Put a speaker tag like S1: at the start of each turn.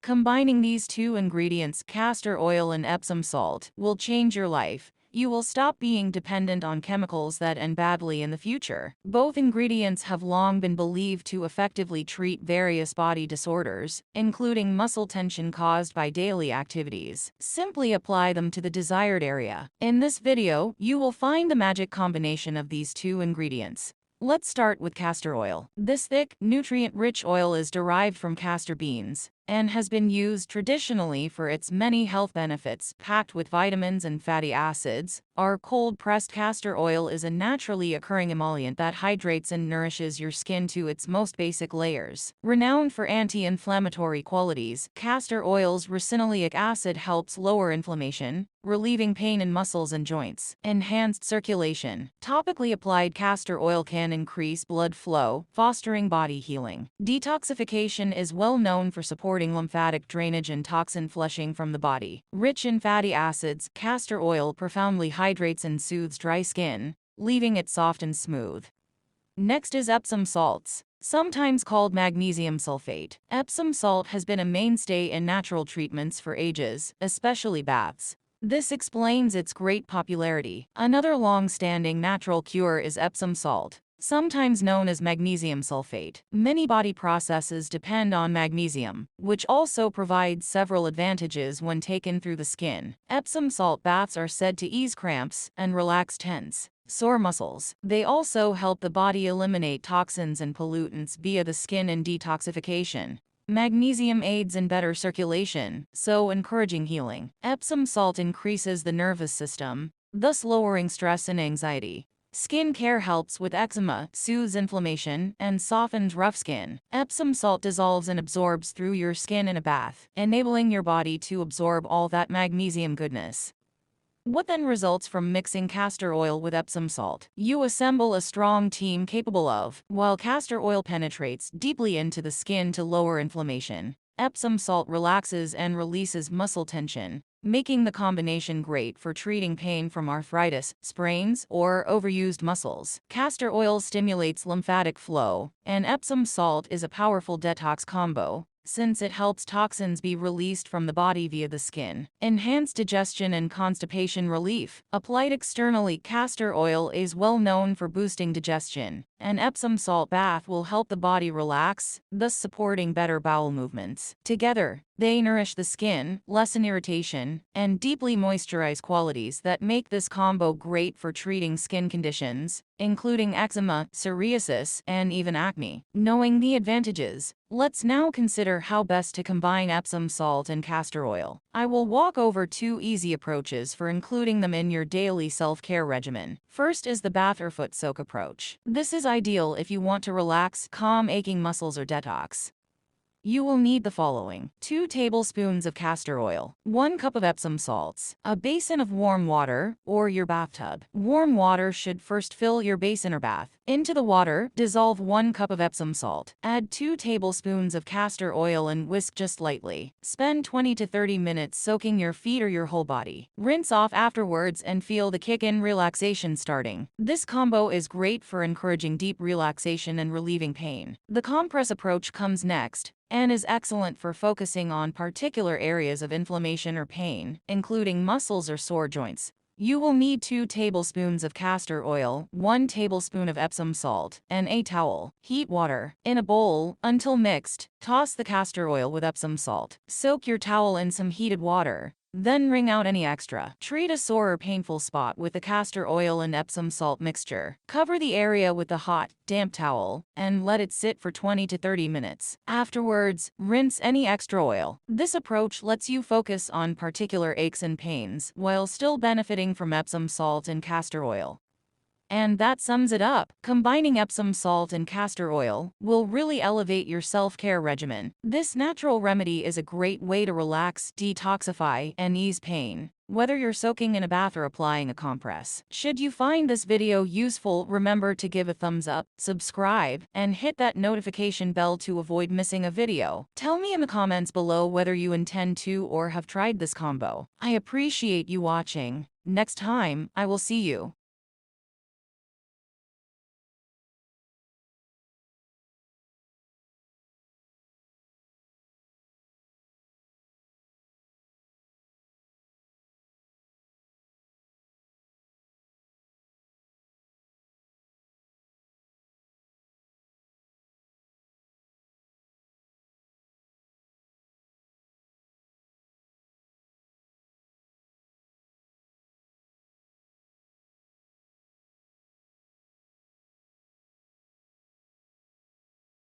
S1: Combining these two ingredients, castor oil and Epsom salt, will change your life. You will stop being dependent on chemicals that end badly in the future. Both ingredients have long been believed to effectively treat various body disorders, including muscle tension caused by daily activities. Simply apply them to the desired area. In this video, you will find the magic combination of these two ingredients. Let's start with castor oil. This thick, nutrient-rich oil is derived from castor beans and has been used traditionally for its many health benefits. Packed with vitamins and fatty acids, our cold-pressed castor oil is a naturally occurring emollient that hydrates and nourishes your skin to its most basic layers. Renowned for anti-inflammatory qualities, castor oil's ricinoleic acid helps lower inflammation, relieving pain in muscles and joints. Enhanced circulation. Topically applied castor oil can increase blood flow, fostering body healing. Detoxification is well known for supporting lymphatic drainage and toxin flushing from the body. Rich in fatty acids, castor oil profoundly hydrates and soothes dry skin, leaving it soft and smooth. Next is Epsom salts, sometimes called magnesium sulfate. Epsom salt has been a mainstay in natural treatments for ages, especially baths. This explains its great popularity. Another long-standing natural cure is Epsom salt, sometimes known as magnesium sulfate. Many body processes depend on magnesium, which also provides several advantages when taken through the skin. Epsom salt baths are said to ease cramps and relax tense, sore muscles. They also help the body eliminate toxins and pollutants via the skin and detoxification. Magnesium aids in better circulation, so encouraging healing. Epsom salt increases the nervous system, thus lowering stress and anxiety. Skin care helps with eczema, soothes inflammation, and softens rough skin. Epsom salt dissolves and absorbs through your skin in a bath, enabling your body to absorb all that magnesium goodness. What then results from mixing castor oil with Epsom salt? You assemble a strong team capable of, while castor oil penetrates deeply into the skin to lower inflammation, Epsom salt relaxes and releases muscle tension, making the combination great for treating pain from arthritis, sprains, or overused muscles. Castor oil stimulates lymphatic flow, and Epsom salt is a powerful detox combo, since it helps toxins be released from the body via the skin. Enhanced digestion and constipation relief. Applied externally, castor oil is well known for boosting digestion. An Epsom salt bath will help the body relax, thus supporting better bowel movements. Together, they nourish the skin, lessen irritation, and deeply moisturize, qualities that make this combo great for treating skin conditions, including eczema, psoriasis, and even acne. Knowing the advantages, let's now consider how best to combine Epsom salt and castor oil. I will walk over two easy approaches for including them in your daily self-care regimen. First is the bath or foot soak approach. This is ideal if you want to relax, calm aching muscles, or detox. You will need the following: 2 tablespoons of castor oil, 1 cup of Epsom salts, a basin of warm water, or your bathtub. Warm water should first fill your basin or bath. Into the water, dissolve 1 cup of Epsom salt. Add 2 tablespoons of castor oil and whisk just lightly. Spend 20 to 30 minutes soaking your feet or your whole body. Rinse off afterwards and feel the kick-in relaxation starting. This combo is great for encouraging deep relaxation and relieving pain. The compress approach comes next, and is excellent for focusing on particular areas of inflammation or pain, including muscles or sore joints. You will need 2 tablespoons of castor oil, 1 tablespoon of Epsom salt, and a towel. Heat water in a bowl until mixed. Toss the castor oil with Epsom salt. Soak your towel in some heated water. Then wring out any extra. Treat a sore or painful spot with the castor oil and Epsom salt mixture. Cover the area with a hot, damp towel, and let it sit for 20 to 30 minutes. Afterwards, rinse any extra oil. This approach lets you focus on particular aches and pains while still benefiting from Epsom salt and castor oil. And that sums it up. Combining Epsom salt and castor oil will really elevate your self-care regimen. This natural remedy is a great way to relax, detoxify, and ease pain, whether you're soaking in a bath or applying a compress. Should you find this video useful, remember to give a thumbs up, subscribe, and hit that notification bell to avoid missing a video. Tell me in the comments below whether you intend to or have tried this combo. I appreciate you watching. Next time, I will see you.